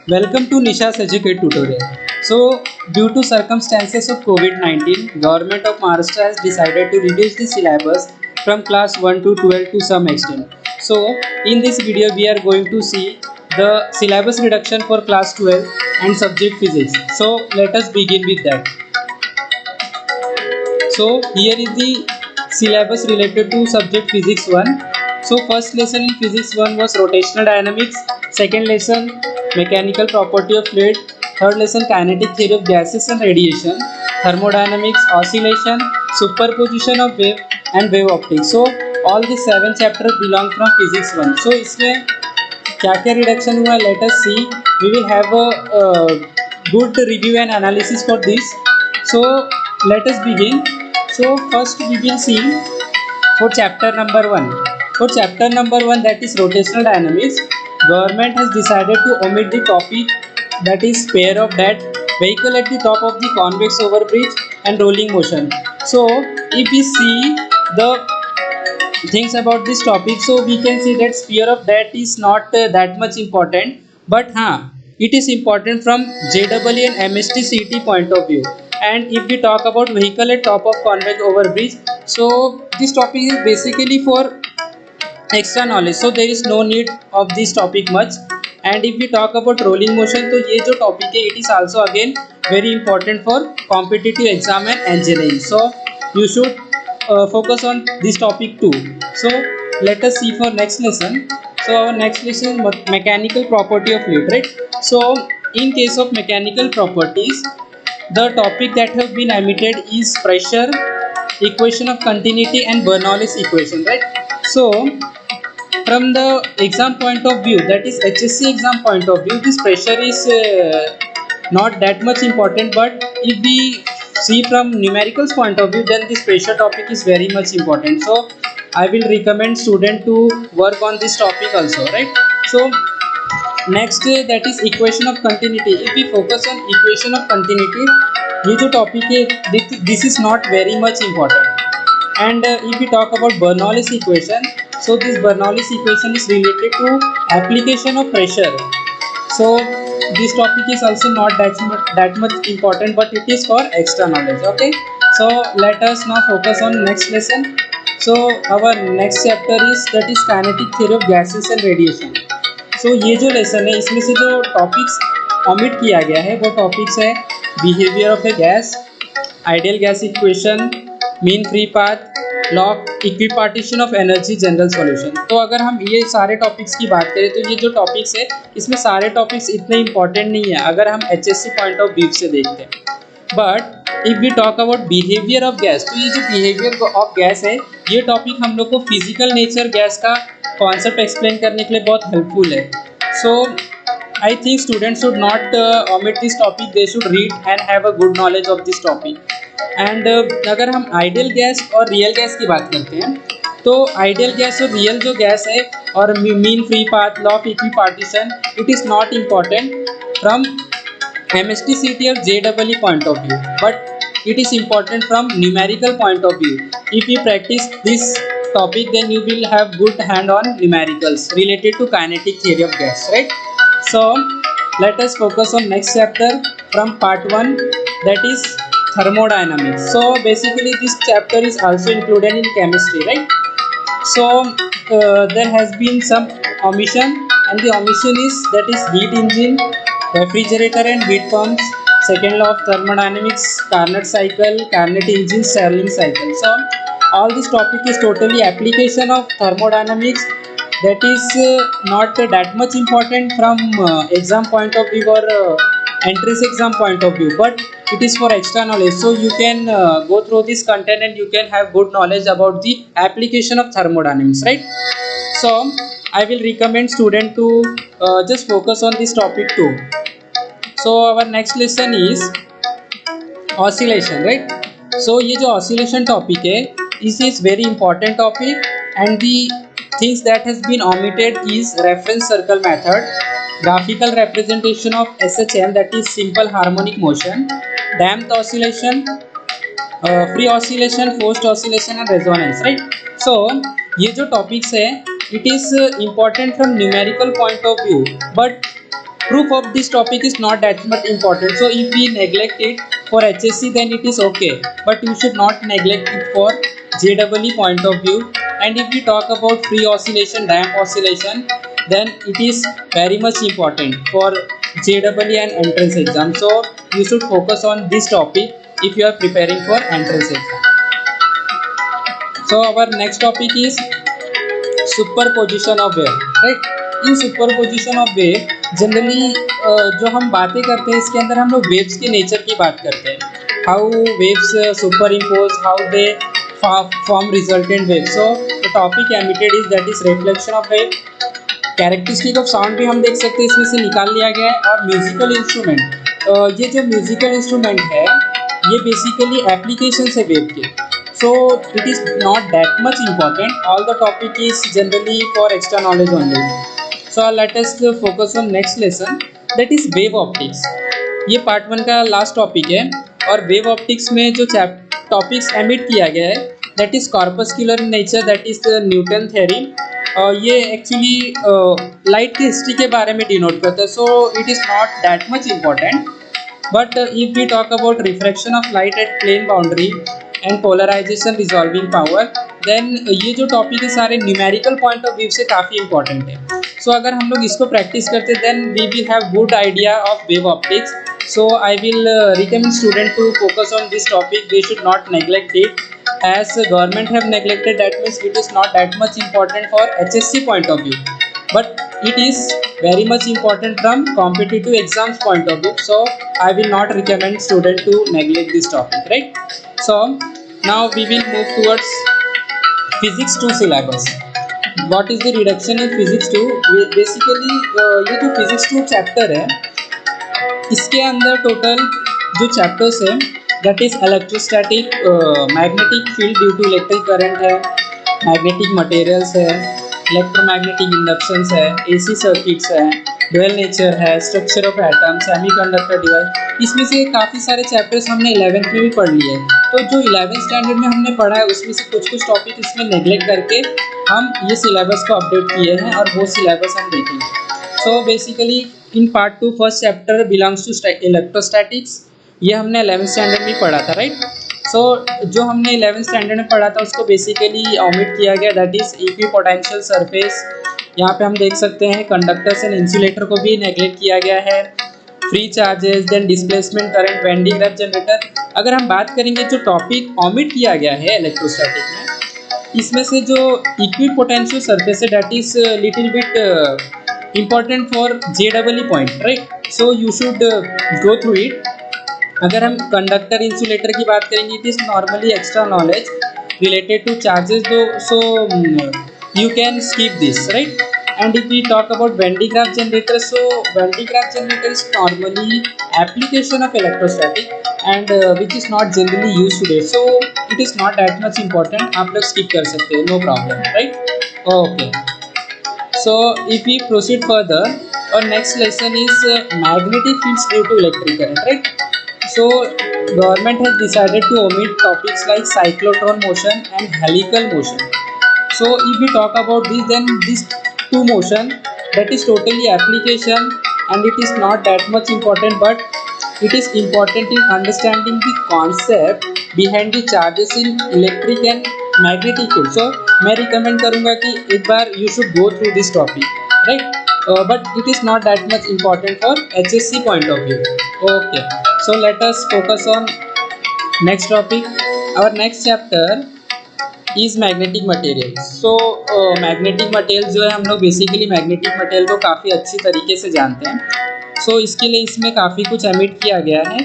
Welcome to Nisha's Educate tutorial. So, due to circumstances of COVID-19, Government of Maharashtra has decided to reduce the syllabus from class 1 to 12 to some extent. So, in this video, we are going to see the syllabus reduction for class 12 and subject physics. So, let us begin with that. So, here is the syllabus related to subject physics 1. So, first lesson in physics 1 was rotational dynamics. Second lesson, mechanical property of fluid. Third lesson, kinetic theory of gases and radiation. Thermodynamics, oscillation, superposition of wave and wave optics. So, all the 7 chapters belong from physics 1. So, इसमें क्या क्या reduction हुआ, let us see. We will have a good review and analysis for this. So, let us begin. So, first we will see for chapter number 1. For chapter number 1, that is rotational dynamics, government has decided to omit the topic that is pair of that vehicle at the top of the convex overbridge and rolling motion. So, if we see the things about this topic, so we can see that sphere of that is not that much important, but it is important from JEE and MST CET point of view. And if we talk about vehicle at top of convex overbridge, so this topic is basically for extra knowledge, so there is no need of this topic much. And if we talk about rolling motion, तो ये जो topic है, it is also again very important for competitive exam and engineering. So you should focus on this topic too. So let us see for next lesson. So our next lesson is mechanical property of fluid, right? So in case of mechanical properties, the topic that have been omitted is pressure, equation of continuity and Bernoulli's equation, right? So from the exam point of view, that is HSC exam point of view, this pressure is not that much important, but if we see from numericals point of view, then this pressure topic is very much important. So I will recommend student to work on this topic also, right? So next that is equation of continuity. If we focus on equation of continuity, ये जो topic है, this is not very much important. And if we talk about Bernoulli's equation, so this Bernoulli's equation is related to application of pressure. So this topic is also not that much important, but it is for extra knowledge. Okay, so let us now focus on next lesson. So our next chapter is that is kinetic theory of gases and radiation. So ये जो lesson है, इसमें से जो topics omit किया गया है, वो टॉपिक्स है behaviour of A gas, ideal gas equation, mean free path, law equipartition of energy, general solution. तो अगर हम ये सारे टॉपिक्स की बात करें, तो ये जो टॉपिक्स है, इसमें सारे टॉपिक्स इतने इंपॉर्टेंट नहीं है अगर हम HSC पॉइंट ऑफ व्यू से देखते हैं. But if we talk about behaviour of gas, तो ये जो बिहेवियर ऑफ गैस है, ये टॉपिक हम लोग को फिजिकल नेचर गैस का कॉन्सेप्ट एक्सप्लेन करने के लिए बहुत हेल्पफुल है. So I think students should not omit this topic, they should read and have a good knowledge of this topic. And अगर हम आइडियल गैस और रियल गैस की बात करते हैं, तो आइडियल गैस और रियल जो गैस है और mean free path, law of equipartition, it is not important from MST CET और JEE point of view, but it is important from numerical point of view. If you practice this topic, then you will have good hand on numericals related to kinetic theory of gas, right? So let us focus on next chapter from part 1, that is thermodynamics. So basically this chapter is also included in chemistry, right? So there has been some omission, and the omission is that is heat engine, refrigerator and heat pumps, second law of thermodynamics, Carnot cycle, Carnot engine, Stirling cycle. So all this topic is totally application of thermodynamics, that is not that much important from exam point of view or entrance exam point of view, but it is for extra knowledge. So you can go through this content and you can have good knowledge about the application of thermodynamics, right? So I will recommend student to just focus on this topic too. So our next lesson is oscillation, right? So ये जो oscillation topic है, this is very important topic, and the things that has been omitted is reference circle method, graphical representation of SHM, that is simple harmonic motion, damped oscillation, free oscillation, forced oscillation and resonance, right? So ये जो topics है, it is important from numerical point of view, but proof of this topic is not that much important. So if we neglect it for HSC, then it is okay, but you should not neglect it for JEE point of view. And if we talk about free oscillation, damp oscillation, then it is very much important for JEE and entrance exam. So you should focus on this topic if you are preparing for entrance exam. So our next topic is superposition of wave, right? In superposition of wave generally जो हम बातें करते हैं इसके अंदर हम लोग waves के नेचर की बात करते हैं, how waves super impose, how they form resultant wave. So the topic emitted is that is reflection of wave. Characteristic of sound भी हम देख सकते हैं इसमें से निकाल लिया गया है. और म्यूजिकल इंस्ट्रूमेंट, ये जो म्यूजिकल इंस्ट्रूमेंट है ये बेसिकली एप्लीकेशन है वेव के. So it is not that much important. All the topic is generally for extra knowledge only. So let us focus on next lesson, that is wave optics. ये part 1 का last topic है. और wave optics में जो topics emit किया गया है that is corpuscular in nature, that is Newton theory. ये actually light की history के बारे में denote करता है. So it is not that much important. But if we talk about refraction of light at plane boundary and polarisation resolving power, then ये जो topic है सारे न्यूमेरिकल पॉइंट ऑफ व्यू से काफ़ी इंपॉर्टेंट है. सो अगर हम लोग इसको प्रैक्टिस करते then we will have good idea of wave optics. So I will recommend student to focus on this topic. They should not neglect it as government have neglected, that means it is not that much important for HSC point of view, but it is very much important from competitive exams point of view. So I will not recommend student to neglect this topic, right? So now we will move towards physics 2 syllabus. What is the reduction in physics 2? Basically ये जो physics 2 chapter है इसके अंदर total जो chapters है that is electrostatic, magnetic field due to electric current है, magnetic materials है, electromagnetic inductions है, एसी सर्किट्स है, डुअल नेचर है, structure of atom, semiconductor device. इसमें से काफ़ी सारे चैप्टर्स हमने 11th में भी पढ़ लिए हैं. तो जो 11th स्टैंडर्ड में हमने पढ़ा है उसमें से कुछ टॉपिक इसमें नेग्लेक्ट करके हम ये सिलेबस को अपडेट किए हैं और वो सिलेबस हम देखेंगे. So basically in part 2 first chapter belongs to electrostatics. ये हमने 11th स्टैंडर्ड में पढ़ा था, राइट? सो जो हमने 11th स्टैंडर्ड में पढ़ा था उसको बेसिकली ओमिट किया गया, दैट इज इक्विपोटेंशियल सरफेस. यहाँ पे हम देख सकते हैं कंडक्टर्स एंड इंसुलेटर को भी नेग्लेक्ट किया गया है, free charges, then displacement current, Van de Graaff generator. अगर हम बात करेंगे जो टॉपिक ओमिट किया गया है इलेक्ट्रोस्टैटिक में, इसमें से जो इक्विपोटेंशियल सरफेस है that is little bit important for JEE point, right? So you should go through it. अगर हम कंडक्टर इंसुलेटर की बात करेंगे it is normally extra knowledge related to charges though, so you can skip this, right? And if we talk about Van de Graaff generator, so Van de Graaff generator is normally application of electrostatic and which is not generally use today, so it is not that much important. आप लोग skip कर सकते हैं, no problem, right? Okay. So if we proceed further, our next lesson is magnetic fields due to electric current, right? So government has decided to omit topics like cyclotron motion and helical motion. So if we talk about this, then these two motion that is totally application and it is not that much important, but it is important in understanding the concept behind the charges in electric and magnetic field. So मैं recommend करूँगा कि एक बार you should go through this topic, right? But it is not that much important for HSC point of view. Okay, so let us focus on next topic. Our next chapter is magnetic materials. So magnetic material जो है हम लोग basically magnetic material को काफ़ी अच्छी तरीके से जानते हैं. सो इसके लिए इसमें काफ़ी कुछ एमिट किया गया है.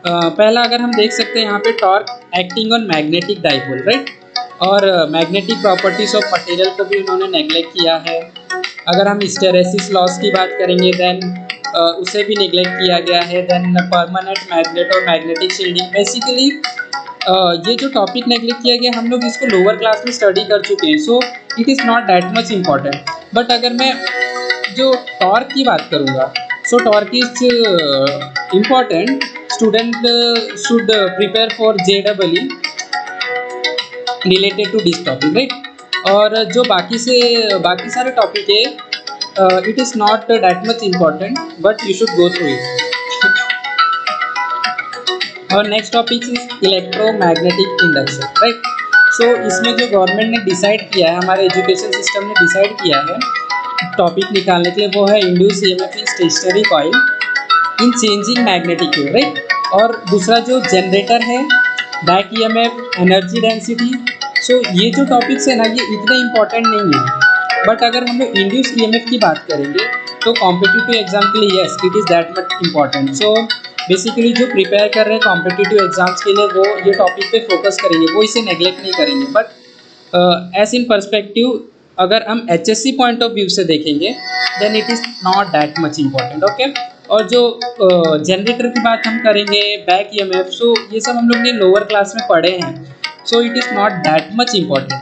पहला अगर हम देख सकते हैं यहाँ पे torque acting on magnetic dipole, right? और मैग्नेटिक प्रॉपर्टीज़ ऑफ मटेरियल को भी उन्होंने नेग्लेक्ट किया है. अगर हम हिस्टेरेसिस लॉस की बात करेंगे देन उसे भी नेग्लेक्ट किया गया है. देन परमानेंट मैग्नेट और मैग्नेटिक शील्डिंग. बेसिकली ये जो टॉपिक नेग्लेक्ट किया गया हम लोग इसको लोअर क्लास में स्टडी कर चुके हैं, so it is not that much important. But अगर मैं जो टॉर्क की बात करूँगा, सो torque is important. Student should prepare for JEE related to this topic, right? और जो बाकी सारे टॉपिक है it is not that much important but you should go through it. और next topic is electromagnetic induction, right. So इसमें जो government ने decide किया है, हमारे एजुकेशन सिस्टम ने डिसाइड किया है टॉपिक निकालने के लिए, वो है induce EMF in stationary coil in changing magnetic field, right. और दूसरा जो जनरेटर है, back EMF, energy density. So ये जो टॉपिक्स है ना, ये इतने इंपॉर्टेंट नहीं है, बट अगर हम लोग इंड्यूस ईएमएफ की बात करेंगे तो कॉम्पिटिटिव एग्जाम के लिए yes it is that much important. So basically जो प्रिपेयर कर रहे हैं कॉम्पिटिटिव एग्जाम्स के लिए वो ये टॉपिक पे फोकस करेंगे, वो इसे नेग्लेक्ट नहीं करेंगे। बट एज इन पर्सपेक्टिव अगर हम एचएससी पॉइंट ऑफ व्यू से देखेंगे then it is not that much important, okay. और जो जनरेटर की बात हम करेंगे, बैक ईएमएफ, सो ये सब हम लोग ने लोअर क्लास में पढ़े हैं, so it is not that much important,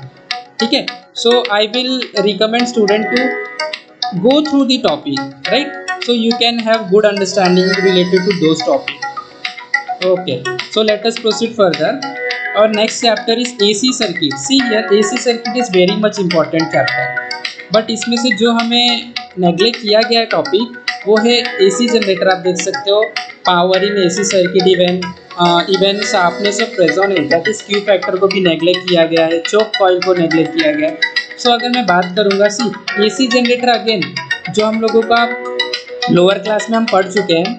ठीक है। So I will recommend student to go through the topic, right? So you can have good understanding related to those topics, okay. So let us proceed further. Our next chapter is AC circuit. See here, AC circuit is very much important chapter, but इसमें से जो हमें neglect किया गया है topic वो है AC generator. आप देख सकते हो power in AC circuit, even sharpness of resonance, that is Q factor को भी नेग्लेक्ट किया गया है, चोक कॉइल को नेग्लेक्ट किया गया है। सो अगर मैं बात करूँगा, सी AC जनरेटर अगेन जो हम लोगों का लोअर क्लास में हम पढ़ चुके हैं,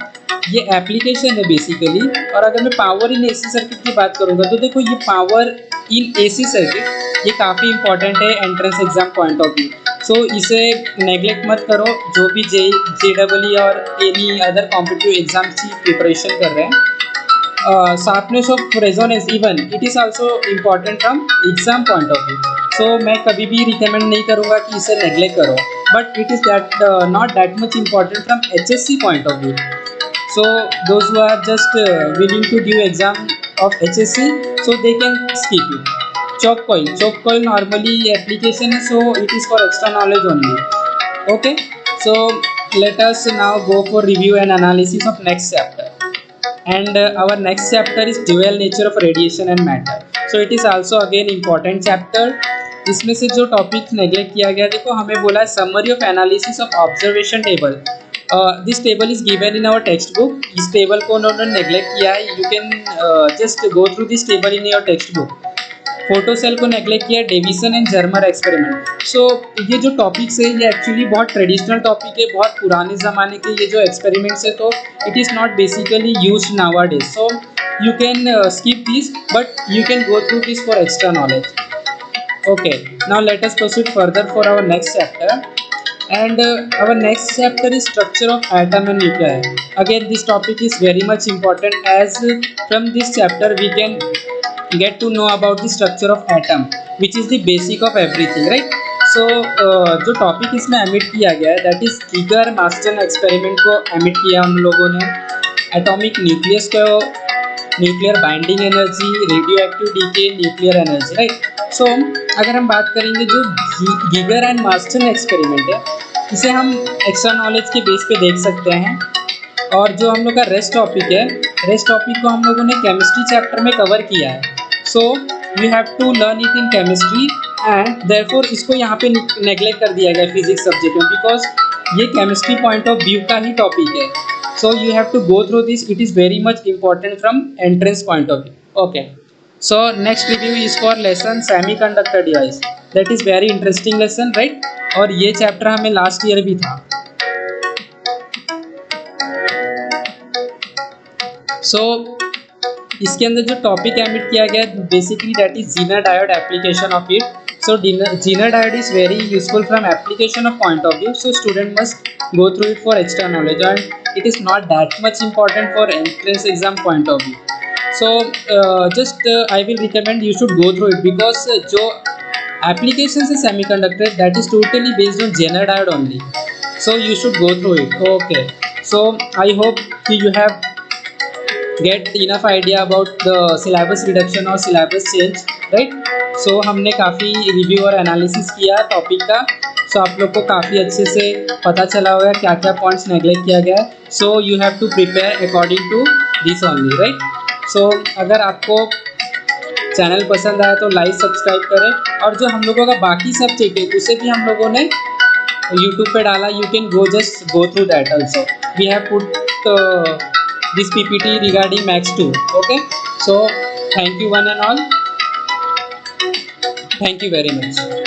ये एप्लीकेशन है बेसिकली। और अगर मैं पावर इन AC सर्किट की बात करूँगा तो देखो ये पावर इन AC सर्किट ये काफ़ी इंपॉर्टेंट है entrance exam point of view. So इसे नेग्लेक्ट मत करो, जो भी JEE और एनी अदर कॉम्पिटिटिव एग्जाम्स की प्रिपरेशन कर रहे हैं। Sharpness of resonance even it is also important from exam point of view. So मैं कभी भी रिकमेंड नहीं करूँगा कि इसे नेग्लेक्ट करो, but it is not that much important from HSC point of view. So those who are just willing to give exam of HSC, so they can skip it. Choke coil normally application है, so it is for extra knowledge only. Okay, so let us now go for review and analysis of next chapter. And our next chapter is dual nature of radiation and matter. So it is also again important chapter. इसमें से जो topic neglect किया गया, देखो हमें बोला है summary of analysis of observation table. This table is given in our textbook. इस टेबल को उन्होंने नेग्लेक्ट किया है, you can just go through this table in your textbook. Photocell को नेग्लेक्ट किया, Davisson and Germer experiment. So ये जो topics है ये एक्चुअली बहुत ट्रेडिशनल टॉपिक है, बहुत पुराने ज़माने के ये जो एक्सपेरिमेंट्स है, तो it is not basically use nowadays. So you can skip this but you can go through this for extra knowledge. Okay, now let us proceed further for our next chapter. And our next chapter is structure of atom and nuclei. Again this topic is very much important, as from this chapter we can get to know about the structure of atom, which is the basic of everything, right? So जो topic इसमें emit किया गया है that is Geiger Marsden experiment को emit किया हम लोगों ने, एटॉमिक न्यूक्लियस को, nuclear binding energy, radioactive decay, nuclear energy, right. So अगर हम बात करेंगे जो गीगर एंड मास्टन एक्सपेरिमेंट है, इसे हम एक्स्ट्रा नॉलेज के बेस पे देख सकते हैं। और जो हम लोग का रेस्ट टॉपिक है, रेस्ट टॉपिक को हम लोगों ने केमिस्ट्री चैप्टर में कवर किया है। So we have to learn it in chemistry and therefore इसको यहाँ पे नेग्लेक्ट कर दिया गया फिजिक्स सब्जेक्ट में, बिकॉज ये केमिस्ट्री पॉइंट ऑफ व्यू का ही टॉपिक है। So you have to go through this, it is very much important from entrance point of view. Okay, so next review is for lesson semiconductor device. That is very interesting lesson, right? और ये chapter हमें last year भी था। So इसके अंदर जो topic emit किया गया basically that is Zener diode application of it. So Zener diode is very useful from application of point of view. So student must go through it for extra knowledge, and it is not that much important for entrance exam point of view. So I will recommend you should go through it, because जो applications is semiconductor that is totally based on Zener diode only. So you should go through it. Okay. So I hope you have get enough idea about the syllabus reduction और syllabus change, right? सो हमने काफ़ी review और analysis किया topic का। सो आप लोग को काफ़ी अच्छे से पता चला होगा क्या क्या पॉइंट्स नेग्लेक्ट किया गया है। So you have to prepare according to this only, right. So अगर आपको चैनल पसंद आया तो लाइक सब्सक्राइब करें, और जो हम लोगों का बाकी सब्जेक्ट है उसे भी हम लोगों ने यूट्यूब पे डाला. You can just go through that also. We have put this PPT regarding Max 2. Okay, so thank you one and all. Thank you very much.